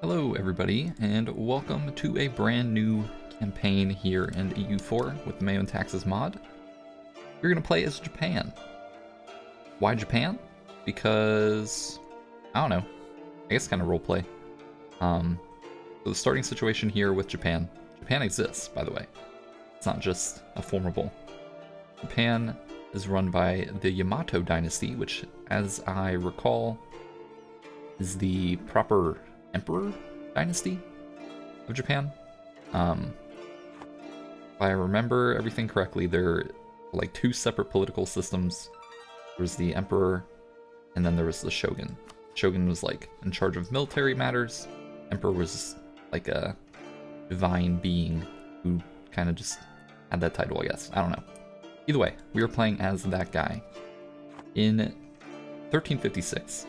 Hello everybody, and welcome to a brand new campaign here in EU4 with the MEIOU and Taxes mod. You're going to play as Japan. Why Japan? Because, I don't know, I guess kind of roleplay. So the starting situation here with Japan exists, by the way. It's not just a formable. Japan is run by the Yamato dynasty, which, as I recall, is the proper Emperor dynasty of Japan. If I remember everything correctly, there are like two separate political systems. There was the Emperor, and then there was the Shogun. Shogun was like in charge of military matters. Emperor was like a divine being who kind of just had that title, I guess. I don't know. Either way, we were playing as that guy. In 1356,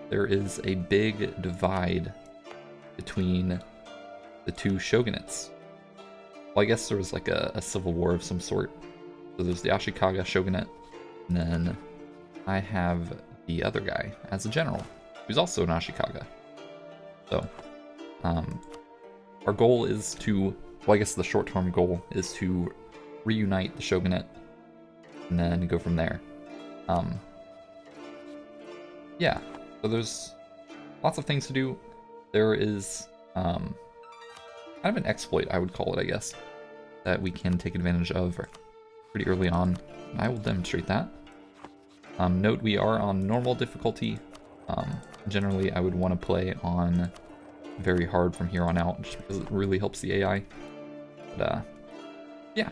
there is a big divide between the two shogunates. Well, I guess there was like a civil war of some sort. So there's the Ashikaga shogunate, and then I have the other guy as a general, who's also an Ashikaga. So, our goal is to, well, I guess the short-term goal is to reunite the shogunate, and then go from there. Yeah. So there's lots of things to do. There is kind of an exploit, I would call it, I guess, that we can take advantage of pretty early on. I will demonstrate that. Note we are on normal difficulty. Generally, I would want to play on very hard from here on out, just because it really helps the AI. But yeah.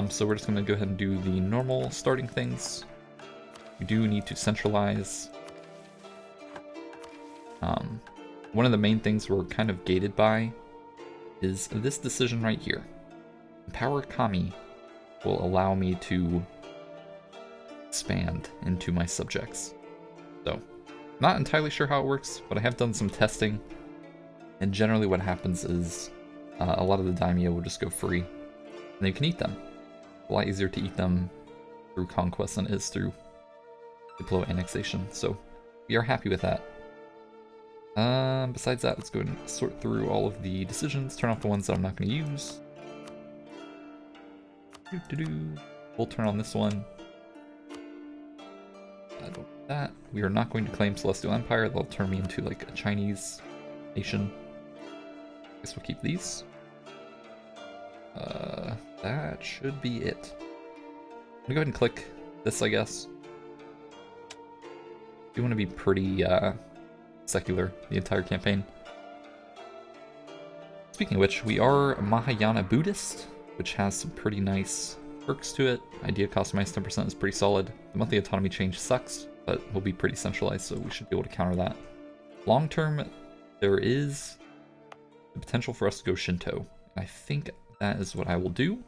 So we're just going to go ahead and do the normal starting things. We do need to centralize. One of the main things we're kind of gated by is this decision right here. Empower Kami will allow me to expand into my subjects. So, not entirely sure how it works, but I have done some testing, and generally what happens is a lot of the daimyo will just go free, and you can eat them. A lot easier to eat them through conquest than it is through Diplo annexation, so we are happy with that. Besides that, let's go ahead and sort through all of the decisions, turn off the ones that I'm not going to use. We'll turn on this one. Don't do that. We are not going to claim Celestial Empire. They'll turn me into like a Chinese nation. Guess we'll keep these. That should be it. I'm gonna go ahead and click this, I guess. You want to be pretty secular the entire campaign. Speaking of which, we are Mahayana Buddhist, which has some pretty nice perks to it. Idea cost minus 10% is pretty solid. The monthly autonomy change sucks, but will be pretty centralized, so we should be able to counter that. Long term, there is the potential for us to go Shinto. I think that is what I will do.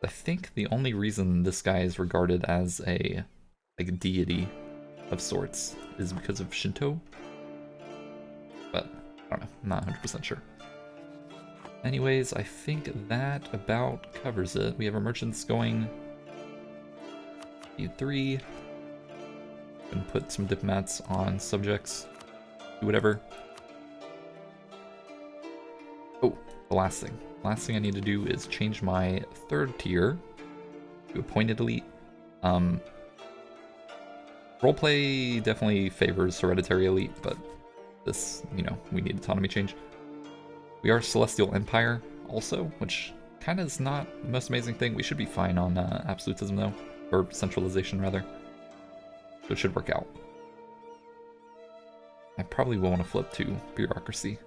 I think the only reason this guy is regarded as a deity of sorts is because of Shinto, but I don't know, I'm not 100% sure. Anyways, I think that about covers it. We have our merchants going E3, and put some diplomats on subjects, do whatever. Oh, the last thing I need to do is change my third tier to appointed elite. Roleplay definitely favors hereditary elite, but this, you know, we need autonomy change. We are Celestial Empire also, which kind of is not the most amazing thing. We should be fine on absolutism though, or centralization rather. So it should work out. I probably will want to flip to bureaucracy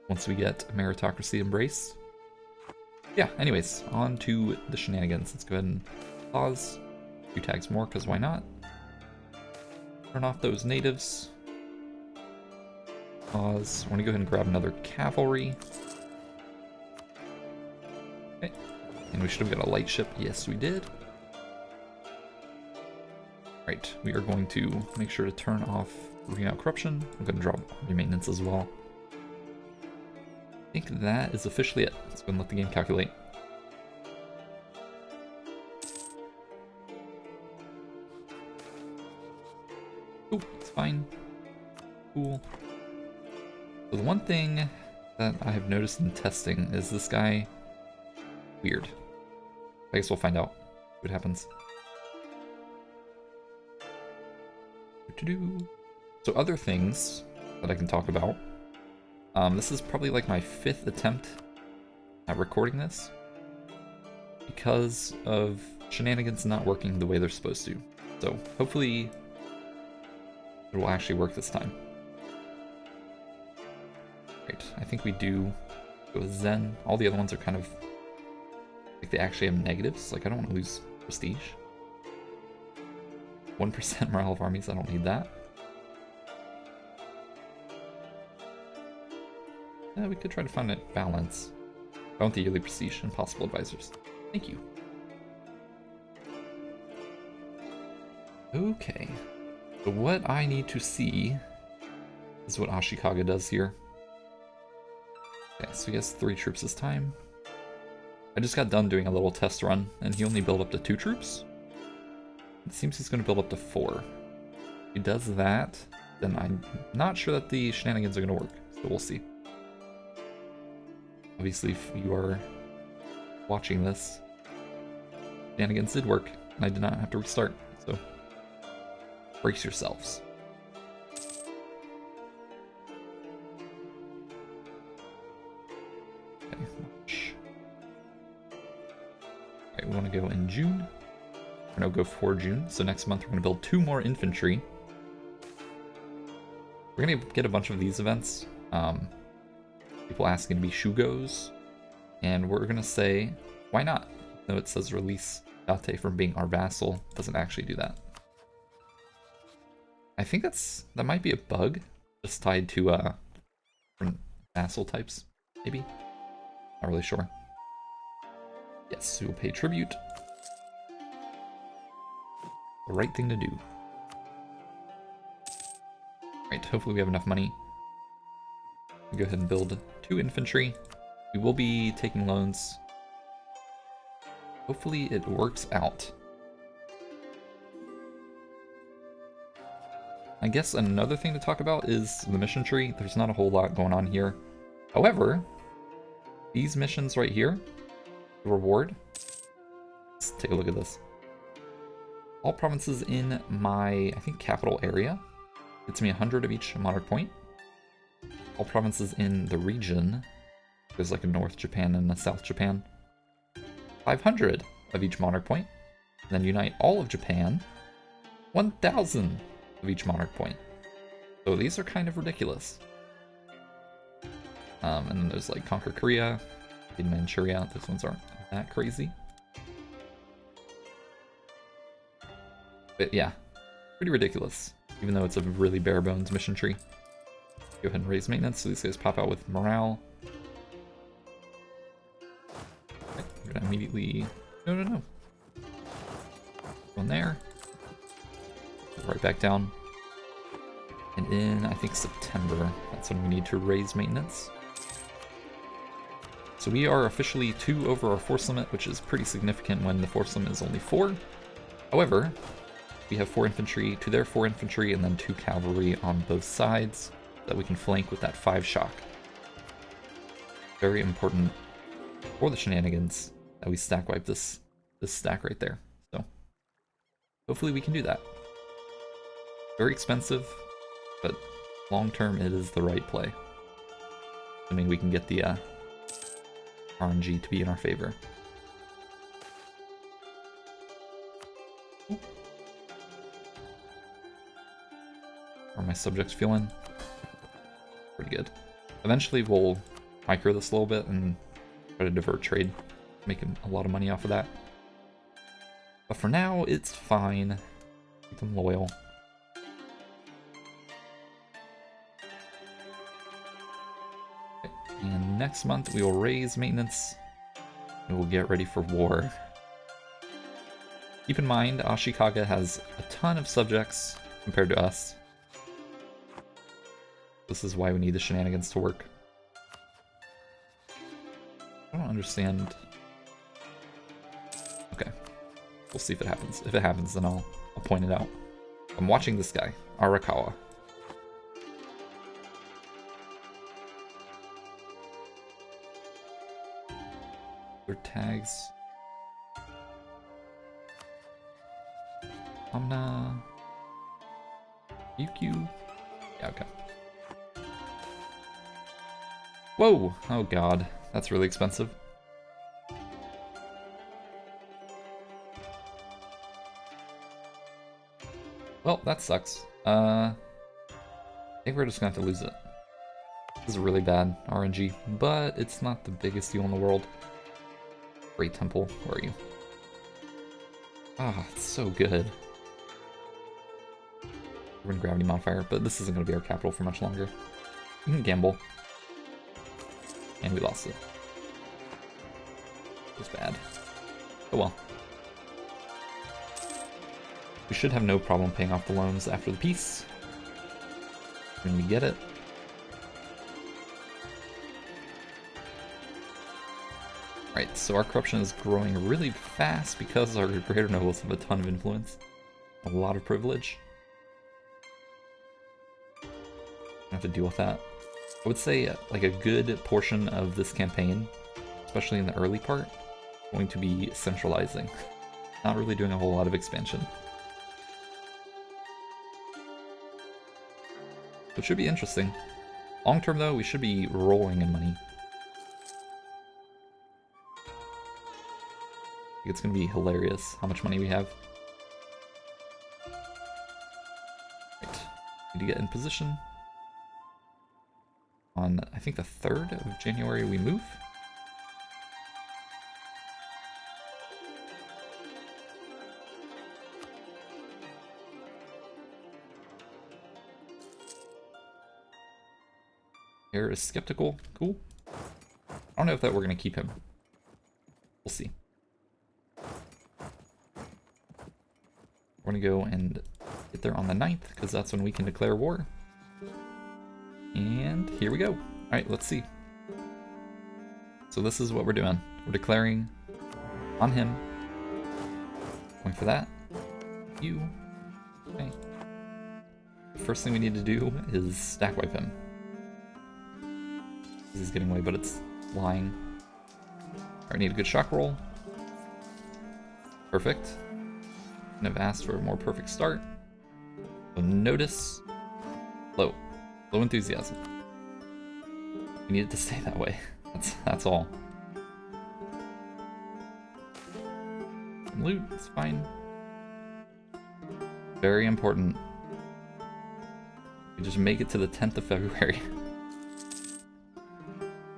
once we get meritocracy embrace. Yeah, anyways, on to the shenanigans. Let's go ahead and pause. 2 tags more, because why not? Turn off those natives. Pause. I want to go ahead and grab another cavalry. Okay. And we should have got a light ship. Yes, we did. Right, we are going to make sure to turn off rooting out corruption. I'm going to drop army maintenance as well. I think that is officially it. Let's go and let the game calculate. Oh, it's fine. Cool. So the one thing that I have noticed in testing is this guy weird. I guess we'll find out what happens. So other things that I can talk about. This is probably like my 5th attempt at recording this because of shenanigans not working the way they're supposed to. So hopefully it will actually work this time. Right, I think we do go with Zen. All the other ones are kind of like they actually have negatives. Like I don't want to lose prestige. 1% morale of armies, I don't need that. We could try to find a balance. I want the yearly prestige and possible advisors. Thank you. Okay. So what I need to see is what Ashikaga does here. Okay, so he has 3 troops this time. I just got done doing a little test run, and he only built up to 2 troops. It seems he's going to build up to 4. If he does that, then I'm not sure that the shenanigans are going to work, so we'll see. Obviously, if you are watching this, shenanigans did work, and I did not have to restart, so brace yourselves. Okay, March. Alright, we want to go in June. We're going to go for June, so next month we're going to build 2 more infantry. We're going to get a bunch of these events. People asking to be Shugos, and we're going to say, why not? Though it says release Date from being our vassal, it doesn't actually do that. I think that might be a bug, just tied to different vassal types, maybe? Not really sure. Yes, we will pay tribute. The right thing to do. Right, hopefully we have enough money. We'll go ahead and build 2 infantry. We will be taking loans. Hopefully it works out. I guess another thing to talk about is the mission tree. There's not a whole lot going on here. However, these missions right here, the reward. Let's take a look at this. All provinces in my, I think, capital area. Gets me 100 of each monarch point. All provinces in the region. There's like a North Japan and a South Japan. 500 of each monarch point. And then unite all of Japan. 1,000 of each monarch point. So these are kind of ridiculous. And then there's like Conquer Korea, in Manchuria. Those ones aren't that crazy. But yeah, pretty ridiculous. Even though it's a really bare bones mission tree. Go ahead and raise maintenance so these guys pop out with morale. Okay, we're gonna immediately... No. One there. Right back down. And in, I think, September, that's when we need to raise maintenance. So we are officially 2 over our force limit, which is pretty significant when the force limit is only 4. However, we have 4 infantry to their 4 infantry, and then 2 cavalry on both sides that we can flank with that 5 shock. Very important for the shenanigans that we stack wipe this stack right there. So hopefully we can do that. Very expensive, but long term it is the right play. Assuming we can get the RNG to be in our favor. How are my subjects feeling? Pretty good. Eventually we'll micro this a little bit and try to divert trade. Make a lot of money off of that. But for now, it's fine. Keep them loyal. Okay. And next month we will raise maintenance. And we'll get ready for war. Keep in mind, Ashikaga has a ton of subjects compared to us. This is why we need the shenanigans to work. I don't understand. Okay. We'll see if it happens. If it happens, then I'll point it out. I'm watching this guy, Arakawa. Their tags. Omna. UQ. Yeah, okay. Whoa! Oh god, that's really expensive. Well, that sucks. I think we're just gonna have to lose it. This is really bad RNG, but it's not the biggest deal in the world. Great Temple, where are you? Ah, it's so good. We're in gravity modifier, but this isn't gonna be our capital for much longer. We can gamble. And we lost it. It was bad. Oh well. We should have no problem paying off the loans after the peace. When we get it. Right, so our corruption is growing really fast because our greater nobles have a ton of influence. A lot of privilege. I have to deal with that. I would say like a good portion of this campaign, especially in the early part, is going to be centralizing. Not really doing a whole lot of expansion. It should be interesting. Long term though, we should be rolling in money. It's gonna be hilarious how much money we have. Right. Need to get in position. On, I think the 3rd of January we move. Here is skeptical. Cool. I don't know if that we're gonna keep him. We'll see. We're gonna go and get there on the 9th, because that's when we can declare war. And here we go. Alright, let's see. So this is what we're doing. We're declaring on him. Going for that. You. Okay. The first thing we need to do is stack wipe him. He's getting away, but it's lying. Alright, need a good shock roll. Perfect. And I've asked for a more perfect start. So notice. Low. Low enthusiasm. We need it to stay that way. That's all. Loot, it's fine. Very important. We just make it to the 10th of February.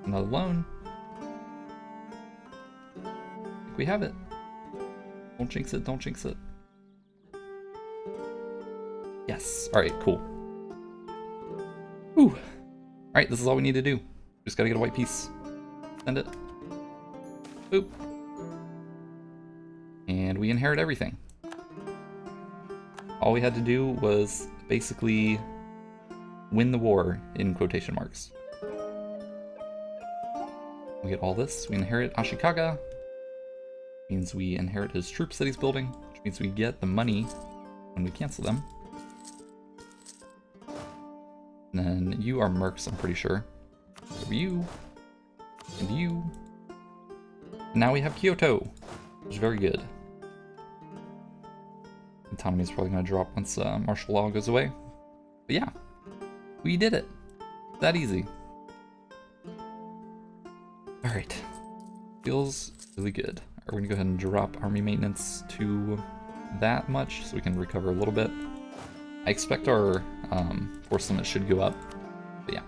Another loan. I think we have it. Don't jinx it, don't jinx it. Yes. Alright, cool. Whew. Alright, this is all we need to do. Just gotta get a white piece. Send it. Boop. And we inherit everything. All we had to do was basically win the war, in quotation marks. We get all this. We inherit Ashikaga. Means we inherit his troops that he's building, which means we get the money when we cancel them. And then you are mercs, I'm pretty sure. So you. And you. And now we have Kyoto, which is very good. Autonomy is probably going to drop once martial law goes away. But yeah, we did it. That easy. Alright. Feels really good. We're going to go ahead and drop army maintenance to that much so we can recover a little bit. I expect our force limit should go up, but yeah.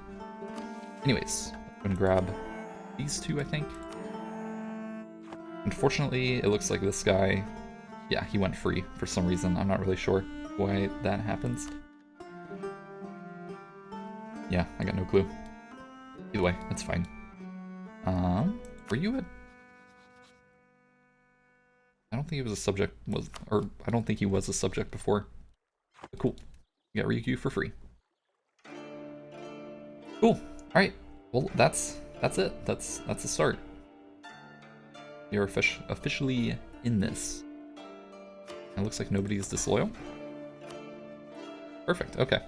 Anyways, I'm going to grab these two, I think. Unfortunately, it looks like this guy, yeah, he went free for some reason. I'm not really sure why that happens. Yeah, I got no clue. Either way, that's fine. Were you a... I don't think he was a subject, or I don't think he was a subject before. But cool. You got Ryukyu for free. Cool. Alright. Well, that's it. That's the start. You're officially in this. It looks like nobody is disloyal. Perfect. Okay.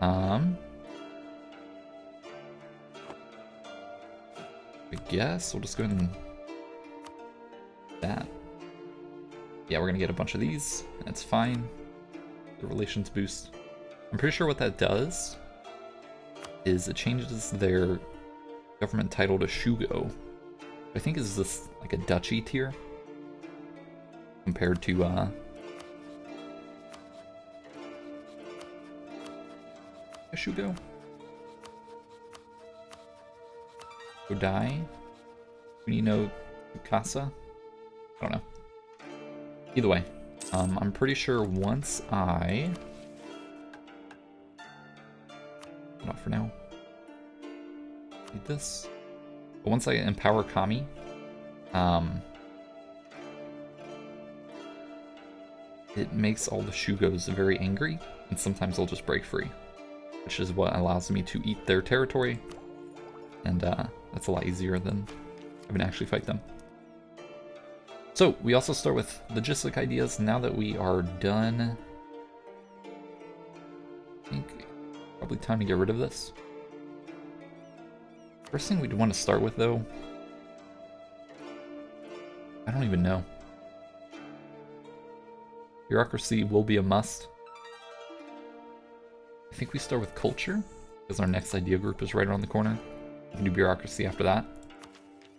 I guess we'll just go ahead and that. Yeah, we're gonna get a bunch of these. That's fine. The relations boost. I'm pretty sure what that does is it changes their government title to Shugo. I think is this like a duchy tier compared to Shugo. Odai? Kunino Tsukasa? I don't know. Either way, I'm pretty sure once I... Not for now. Need this. But once I empower Kami, it makes all the Shugos very angry, and sometimes they'll just break free, which is what allows me to eat their territory, and that's a lot easier than having to actually fight them. So, we also start with logistic ideas. Now that we are done, I think probably time to get rid of this. First thing we'd want to start with, though, I don't even know. Bureaucracy will be a must. I think we start with culture, because our next idea group is right around the corner. We can do bureaucracy after that.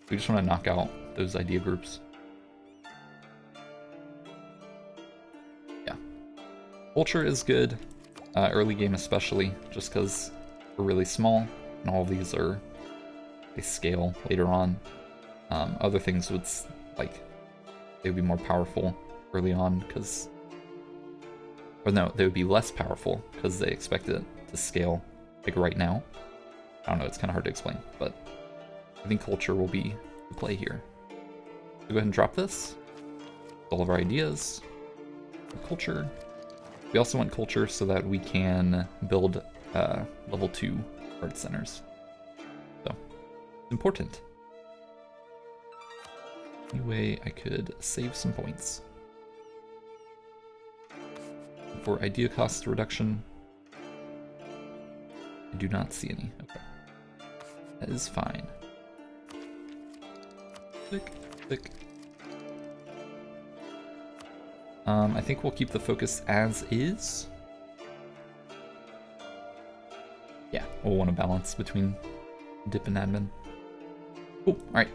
We just want to knock out those idea groups. Yeah. Culture is good, early game especially, just because we're really small, and all of these are, they scale later on. Other things would, like, they would be more powerful early on, because... Or no, they would be less powerful, because they expect it to scale, like, right now. I don't know, it's kind of hard to explain, but I think culture will be the play here. So go ahead and drop this. All of our ideas. Culture. We also want culture so that we can build level 2 art centers. So, it's important. Anyway, I could save some points. For idea cost reduction, I do not see any. Okay. That is fine. Click, click. I think we'll keep the focus as is. Yeah, we'll want to balance between dip and admin. Cool, alright.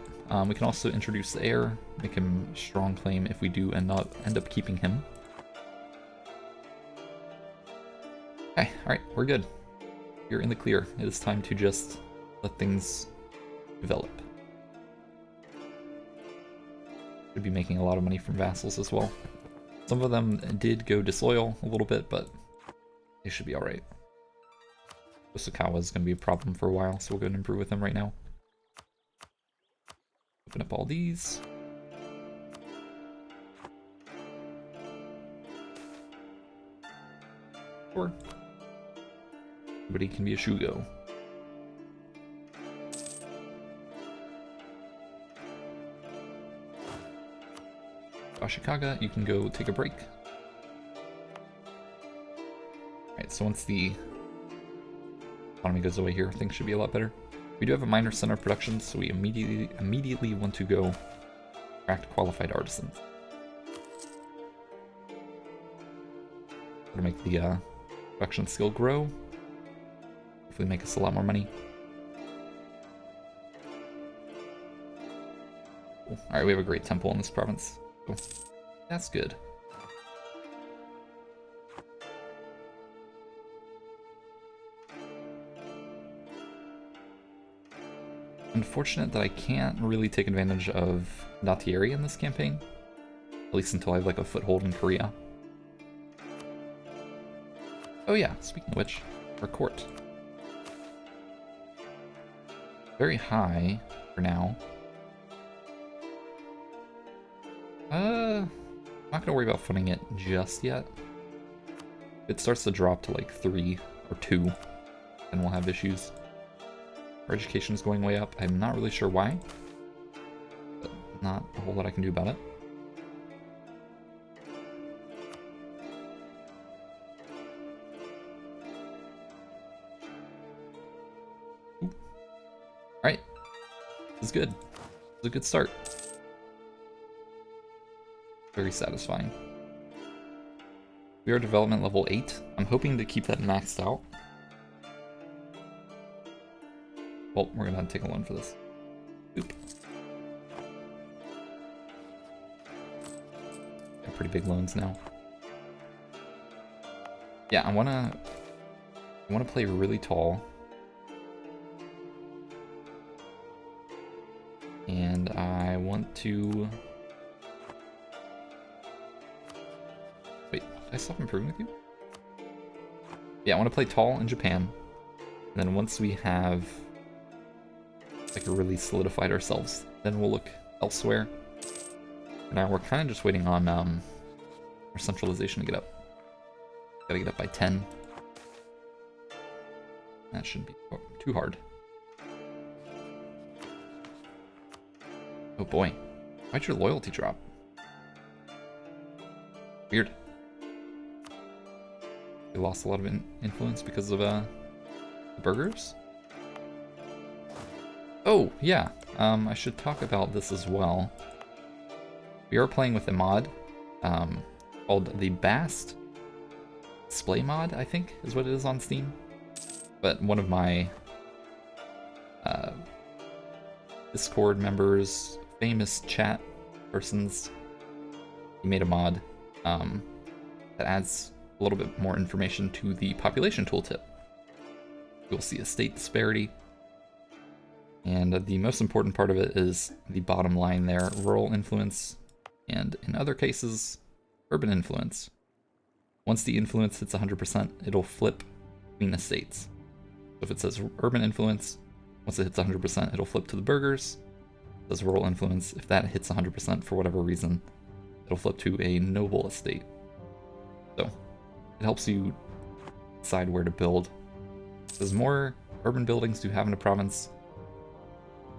We can also introduce the heir, make him a strong claim if we do end up keeping him. Okay, alright, we're good. You're in the clear. It is time to just let things develop. Should be making a lot of money from vassals as well. Some of them did go disloyal a little bit, but they should be alright. Osakawa is going to be a problem for a while, so we'll go ahead and improve with them right now. Open up all these. Sure. Everybody can be a Shugo. Ashikaga, you can go take a break. Alright, so once the economy goes away here, things should be a lot better. We do have a minor center of production, so we immediately want to go attract qualified artisans. Gonna make the production skill grow. Hopefully make us a lot more money. Cool. Alright, we have a great temple in this province. Cool. That's good. Unfortunate that I can't really take advantage of Natieri in this campaign. At least until I have like a foothold in Korea. Oh yeah, speaking of which, our court. Very high for now. I'm not gonna worry about funding it just yet. If it starts to drop to like 3 or 2, then we'll have issues. Our education is going way up. I'm not really sure why, but not a whole lot I can do about it. Alright. This is good. This is a good start. Very satisfying. We are development level 8. I'm hoping to keep that maxed out. Well, we're gonna take a loan for this. Oop. Got pretty big loans now. Yeah, I wanna play really tall. And I want to... Wait, did I stop improving with you? Yeah, I want to play tall in Japan. And then once we have like really solidified ourselves, then we'll look elsewhere. And now we're kind of just waiting on our centralization to get up. Gotta get up by 10. That shouldn't be too hard. Oh boy, why'd your loyalty drop? Weird. We lost a lot of influence because of the burgers? Oh, yeah. I should talk about this as well. We are playing with a mod called the Bast Display mod, I think, is what it is on Steam. But one of my Discord members, famous chat persons, he made a mod that adds a little bit more information to the population tooltip. You'll see a state disparity. And the most important part of it is the bottom line there, rural influence, and in other cases, urban influence. Once the influence hits 100%, it'll flip between the states. So if it says urban influence, once it hits 100%, it'll flip to the burghers. If it says rural influence, if that hits 100% for whatever reason, it'll flip to a noble estate. So it helps you decide where to build. As more urban buildings you have in a province,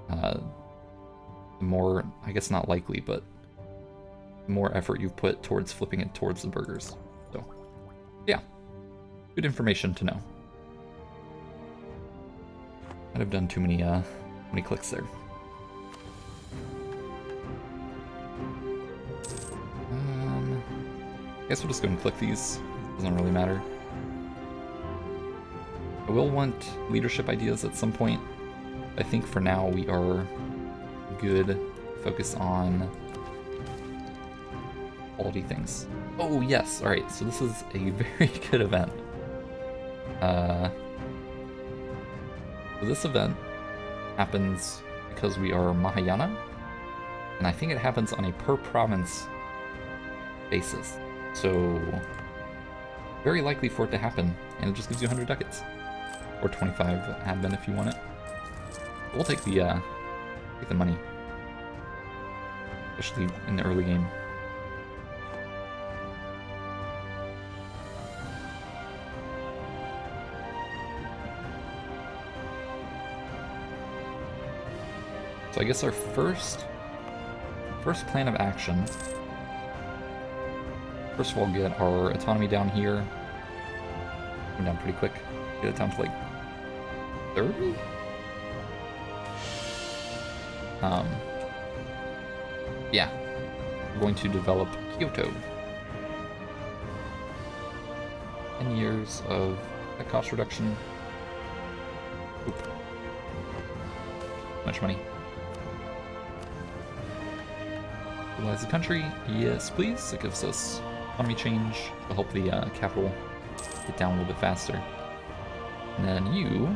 the more, I guess not likely, but the more effort you've put towards flipping it towards the burghers. So, yeah, good information to know. Might have done too many clicks there. I guess we'll just go and click these. Doesn't really matter. I will want leadership ideas at some point. I think for now we are good. Focus on quality things. Oh yes, alright, so this is a very good event. So this event happens because we are Mahayana, and I think it happens on a per province basis. So very likely for it to happen, and it just gives you 100 ducats. Or 25 admin if you want it. We'll take the money. Especially in the early game. So I guess our first plan of action. First of all, get our autonomy down here. Come down pretty quick. Get it down to like 30? Yeah. We're going to develop Kyoto. 10 years of cost reduction. Oop. Much money. Utilize the country. Yes, please. It gives us economy change. It'll help the capital get down a little bit faster. And then you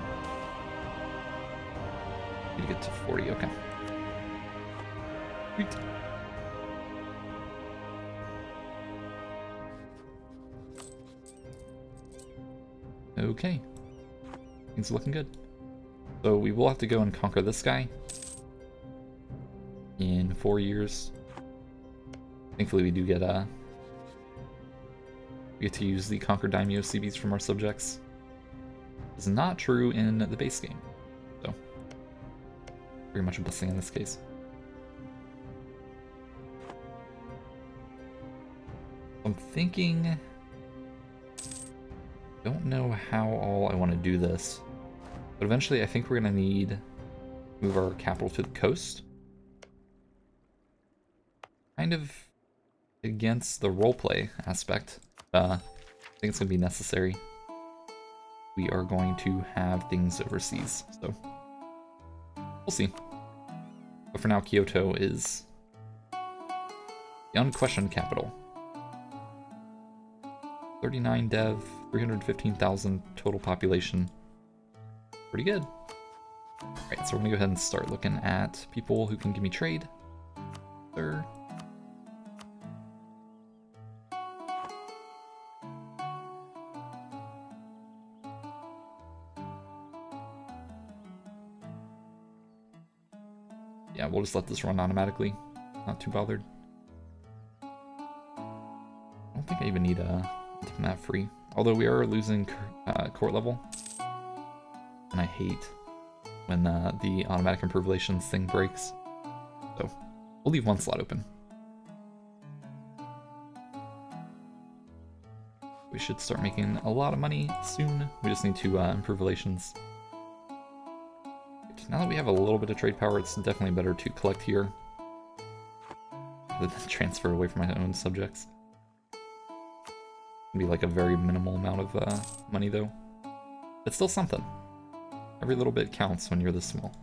need to get to 40. Okay. Sweet. Okay. Things are looking good. So we will have to go and conquer this guy in 4 years. Thankfully, we do get we get to use the Conquer Daimyo CBs from our subjects. It's not true in the base game, so very much a blessing in this case. I'm thinking, don't know how all I want to do this, but eventually I think we're gonna need to move our capital to the coast. Kind of against the roleplay aspect. I think it's going to be necessary. We are going to have things overseas, so we'll see. But for now, Kyoto is the unquestioned capital. 39 dev, 315,000 total population. Pretty good. Alright, so we're gonna go ahead and start looking at people who can give me trade. Sir. Yeah, we'll just let this run automatically. Not too bothered. I don't think I even need a map free. Although we are losing court level. And I hate when the automatic improve relations thing breaks. So we'll leave one slot open. We should start making a lot of money soon. We just need to improve relations. Now that we have a little bit of trade power, it's definitely better to collect here rather than transfer away from my own subjects. It'll be like a very minimal amount of money though. It's still something. Every little bit counts when you're this small.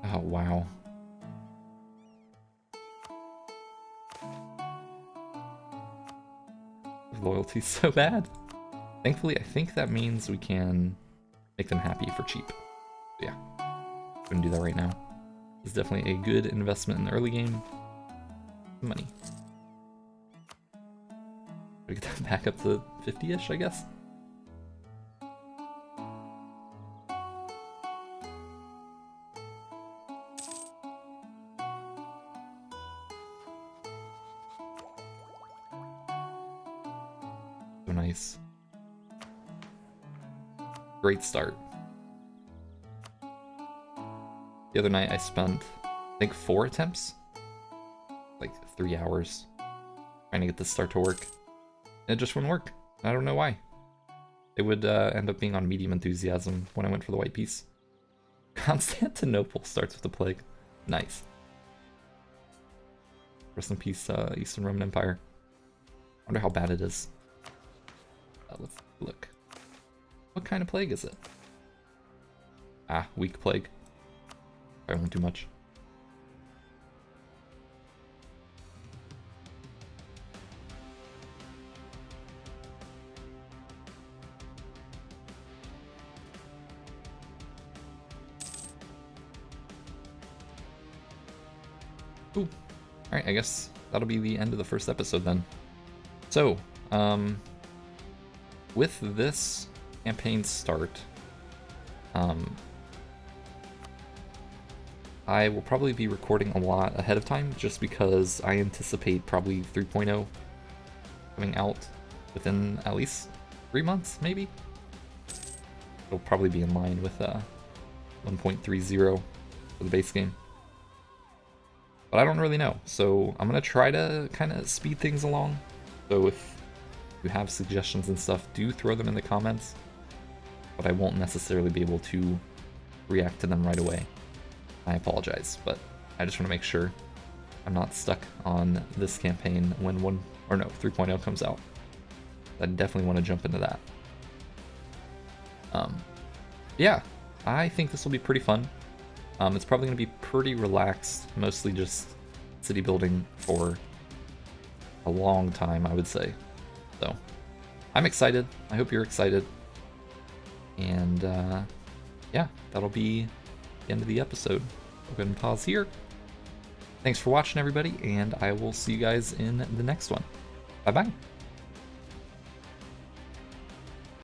Oh, wow. Loyalty's so bad. Thankfully, I think that means we can make them happy for cheap. So yeah, gonna do that right now. It's definitely a good investment in the early game. Money. Gotta get that back up to 50-ish, I guess. So nice. Great start. The other night I spent, I think, 4 attempts, like 3 hours, trying to get this start to work. And it just wouldn't work. I don't know why. It would end up being on medium enthusiasm when I went for the white piece. Constantinople starts with a plague. Nice. Rest in peace, Eastern Roman Empire. Wonder how bad it is. Let's look. What kind of plague is it? Ah, weak plague. I won't do much. Ooh. Alright, I guess that'll be the end of the first episode then. So, with this campaign start, I will probably be recording a lot ahead of time just because I anticipate probably 3.0 coming out within at least 3 months, maybe? It'll probably be in line with 1.30 for the base game. But I don't really know, so I'm going to try to kind of speed things along. So if you have suggestions and stuff, do throw them in the comments. But I won't necessarily be able to react to them right away. I apologize, but I just want to make sure I'm not stuck on this campaign when 3.0 comes out. I definitely want to jump into that. Yeah, I think this will be pretty fun. It's probably going to be pretty relaxed, mostly just city building for a long time, I would say. So, I'm excited. I hope you're excited. And yeah, that'll be the end of the episode. I'll go ahead and pause here. Thanks for watching, everybody, and I will see you guys in the next one. Bye-bye.